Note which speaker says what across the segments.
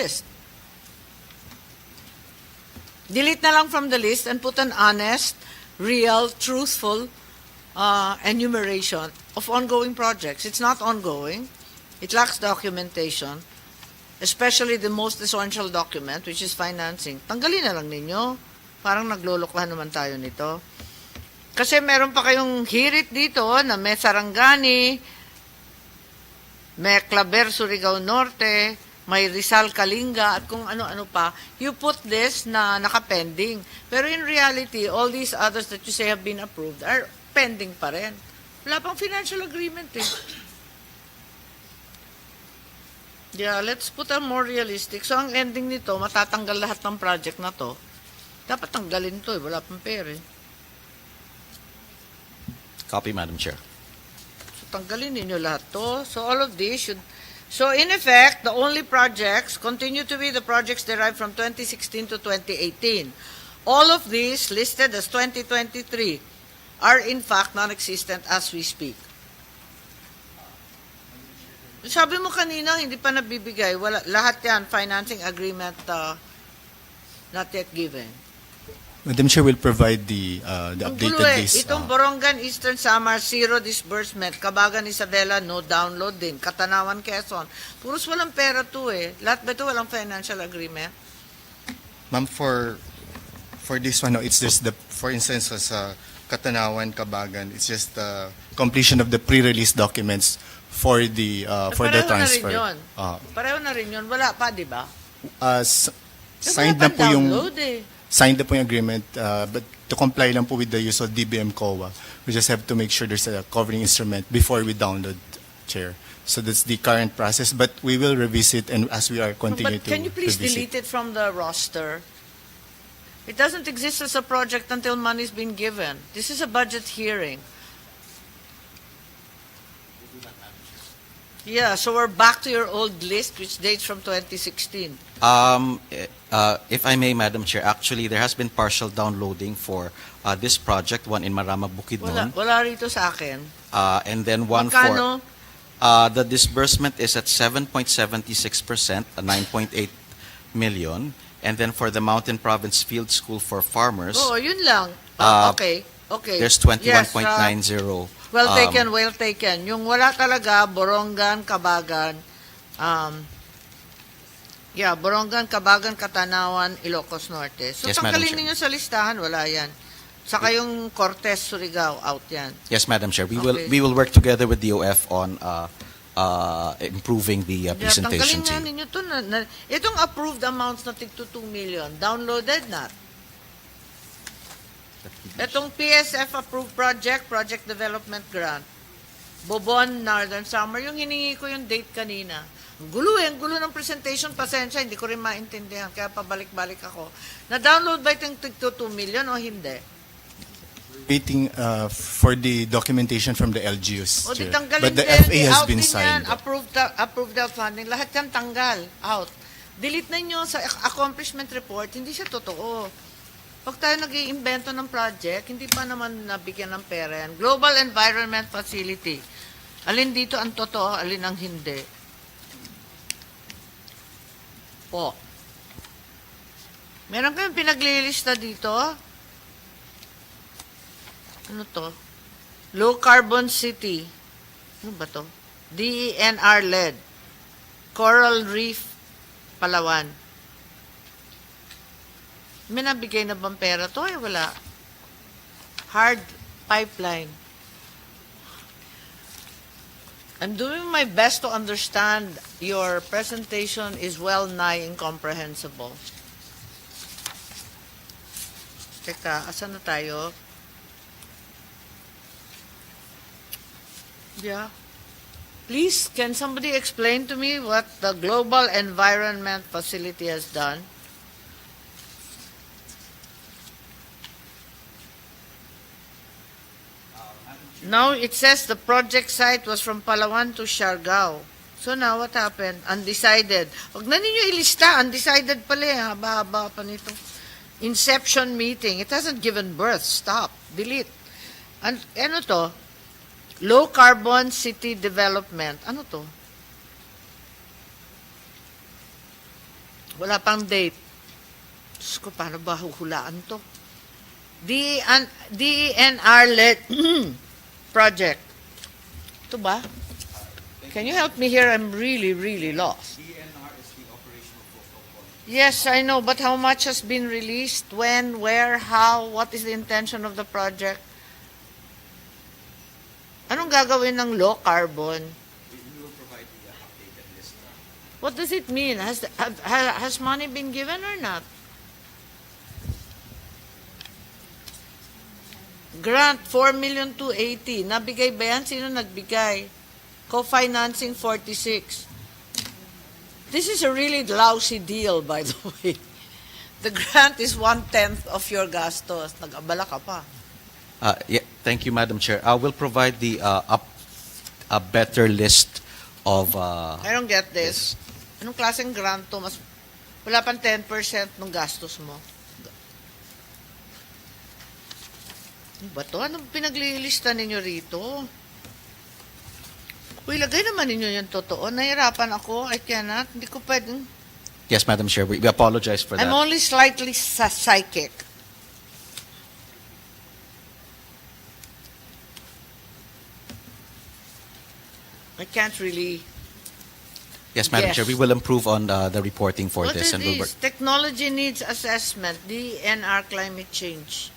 Speaker 1: list. Delete na lang from the list and put an honest, real, truthful enumeration of ongoing projects. It's not ongoing. It lacks documentation, especially the most essential document, which is financing. Tanggalin na lang ninyo. Parang nagluluklan naman tayo nito. Kasi meron pa kayong hirit dito na may Sarangani, may Claver, Surigao Norte, may Rizal, Kalinga, at kung ano-ano pa. You put this na nakapending. Pero in reality, all these others that you say have been approved are pending pa rin. Wala pang financial agreement eh. Yeah, let's put a more realistic. So, ang ending nito, matatanggal lahat ng project na to. Dapat tanggalin to eh. Wala pang pera eh.
Speaker 2: Copy, Madam Chair.
Speaker 1: So, tanggalin ninyo lahat to. So, all of these should... So, in effect, the only projects continue to be the projects derived from 2016 to 2018. All of these, listed as 2023, are in fact non-existent as we speak. Sabi mo kanina, hindi pa nabibigay. Wala, lahat yan, financing agreement not yet given.
Speaker 3: Madam Chair will provide the updated list.
Speaker 1: Itong Borongan Eastern Samar, zero disbursement. Kabagan Isabela, no download din. Katanawan Quezon. Puros walang pera to eh. Lahat ba ito walang financial agreement?
Speaker 3: Ma'am, for this one, no, it's just the, for instance, sa Katanawan, Kabagan, it's just the completion of the pre-release documents for the transfer.
Speaker 1: Pareho na rin yun. Pareho na rin yun. Wala pa, di ba?
Speaker 3: Signed na po yung...
Speaker 1: download eh.
Speaker 3: Signed na po yung agreement, but to comply lang po with the use of DBM COA, we just have to make sure there's a covering instrument before we download, Chair. So that's the current process, but we will revisit and as we are continuing to
Speaker 1: But can you please
Speaker 3: revisit.
Speaker 1: delete it from the roster? It doesn't exist as a project until money's been given. This is a budget hearing. Yeah, so we're back to your old list, which dates from 2016.
Speaker 2: If I may, Madam Chair, actually there has been partial downloading for this project, one in Marama, Bukidnon.
Speaker 1: Wala rito sa akin.
Speaker 2: And then one
Speaker 1: Magkano?
Speaker 2: for... the disbursement is at 7.76%, 9.8 million. And then for the Mountain Province Field School for Farmers,
Speaker 1: Oo, yun lang. Okay.
Speaker 2: there's
Speaker 1: Yes,
Speaker 2: 21.90.
Speaker 1: well taken, well taken. Yung wala talaga, Borongan, Kabagan, Borongan, Kabagan, Katanawan, Ilocos Norte. So,
Speaker 2: Yes, Madam
Speaker 1: tanggalin
Speaker 2: Chair.
Speaker 1: ninyo sa listahan, wala yan. Saka yung Cortez, Surigao, out yan.
Speaker 2: Yes, Madam Chair. We
Speaker 1: Okay.
Speaker 2: will work together with the OF on improving the presentation
Speaker 1: Tanggalin nga
Speaker 2: team.
Speaker 1: ninyo to. Itong approved amounts na tig to 2 million, downloaded not. Itong PSF approved project development grant, Bobon, Northern Summer, yung hiningi ko yung date kanina. Ang gulo ng presentation, pasensya, hindi ko rin maintindihan, kaya pabalik-balik ako. Na-download ba itong tig to 2 million o hindi?
Speaker 3: Waiting for the documentation from the LGUs,
Speaker 1: O di
Speaker 3: Chair.
Speaker 1: tanggalin
Speaker 3: But the
Speaker 1: din,
Speaker 3: FA has
Speaker 1: out
Speaker 3: been
Speaker 1: din
Speaker 3: signed.
Speaker 1: yan, approved out funding, lahat yan tanggal, out. Delete na nyo sa accomplishment report, hindi siya totoo. Pag tayo nag-iimbento ng project, hindi pa naman nabigyan ng pera yan. Global Environment Facility. Alin dito ang totoo, alin ang hindi. Po. Meron kayong pinaglilista dito? Ano to? Low Carbon City. Ano ba to? DENR LED. Coral Reef, Palawan. May nabigay na bang pera to? Wala. Hard pipeline. I'm doing my best to understand. Your presentation is well nigh incomprehensible. Teka, asan na tayo? Yeah. Please, can somebody explain to me what the Global Environment Facility has done? Now it says the project site was from Palawan to Siargao. So now what happened? Undecided. Huwag na ninyo ilista. Undecided pala eh. Haba-haba pa nito. Inception meeting. It hasn't given birth. Stop. Delete. Ano to? Low carbon city development. Ano to? Wala pang date. Diyos ko, paano ba huhulaan to? DENR-led project. Ito ba? Can you help me here? I'm really, really lost.
Speaker 2: DNR is the operational focal point.
Speaker 1: Yes, I know, but how much has been released? When, where, how? What is the intention of the project? Anong gagawin ng low carbon?
Speaker 2: We will provide the updated list.
Speaker 1: What does it mean? Has money been given or not? Grant, 4,280,000. Nabigay ba yan? Sino nagbigay? Co-financing, 46. This is a really lousy deal, by the way. The grant is 1/10 of your gastos. Nag-abala ka pa.
Speaker 2: Yeah, thank you, Madam Chair. I will provide the a better list of.
Speaker 1: I don't get this. Anong klaseng grant to? Wala pang 10% ng gastos mo. Ano ba to? Anong pinaglilista ninyo rito? Uy, lagay naman ninyo yung totoo. Nahirapan ako. I cannot. Hindi ko pwedeng.
Speaker 2: Yes, Madam Chair. We apologize for that.
Speaker 1: I'm only slightly psychic. I can't really.
Speaker 2: Yes, Madam
Speaker 1: Yes.
Speaker 2: Chair. We will improve on the reporting for
Speaker 1: What
Speaker 2: this,
Speaker 1: is
Speaker 2: and we'll work.
Speaker 1: this? Technology needs assessment. DNR climate change.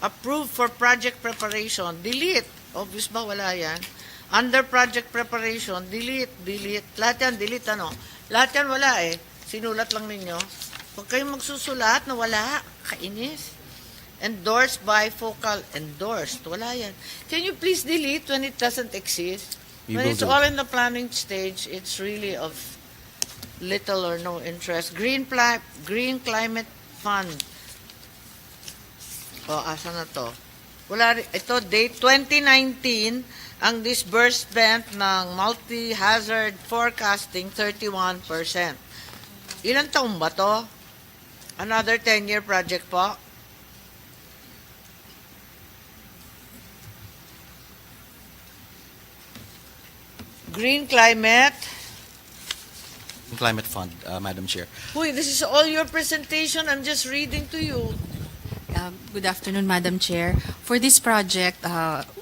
Speaker 1: Approved for project preparation. Delete. Obvious ba? Wala yan. Under project preparation. Delete. Lahat yan, delete ano. Lahat yan wala eh. Sinulat lang ninyo. Huwag kayong magsusulat na wala. Kainis. Endorsed by focal. Endorsed. Wala yan. Can you please delete when it doesn't exist?
Speaker 2: We
Speaker 1: When
Speaker 2: will
Speaker 1: it's
Speaker 2: do.
Speaker 1: all in the planning stage, it's really of little or no interest. Green Climate Fund. O, asa na to? Wala, ito, date 2019, ang disbursement ng multi-hazard forecasting, 31%. Ilan taon ba to? Another 10-year project po? Green Climate.
Speaker 2: Climate Fund, Madam Chair.
Speaker 1: Uy, this is all your presentation. I'm just reading to you.
Speaker 4: Good afternoon, Madam Chair. For this project,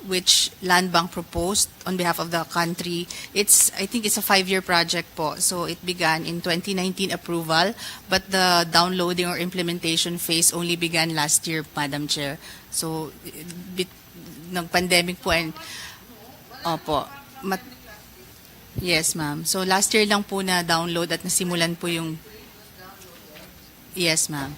Speaker 4: which Land Bank proposed on behalf of the country, I think it's a 5-year project po. So it began in 2019 approval, but the downloading or implementation phase only began last year, Madam Chair. So, nag-pandemic po and, opo, yes, ma'am. So last year lang po na download at nasimulan po yung, yes, ma'am.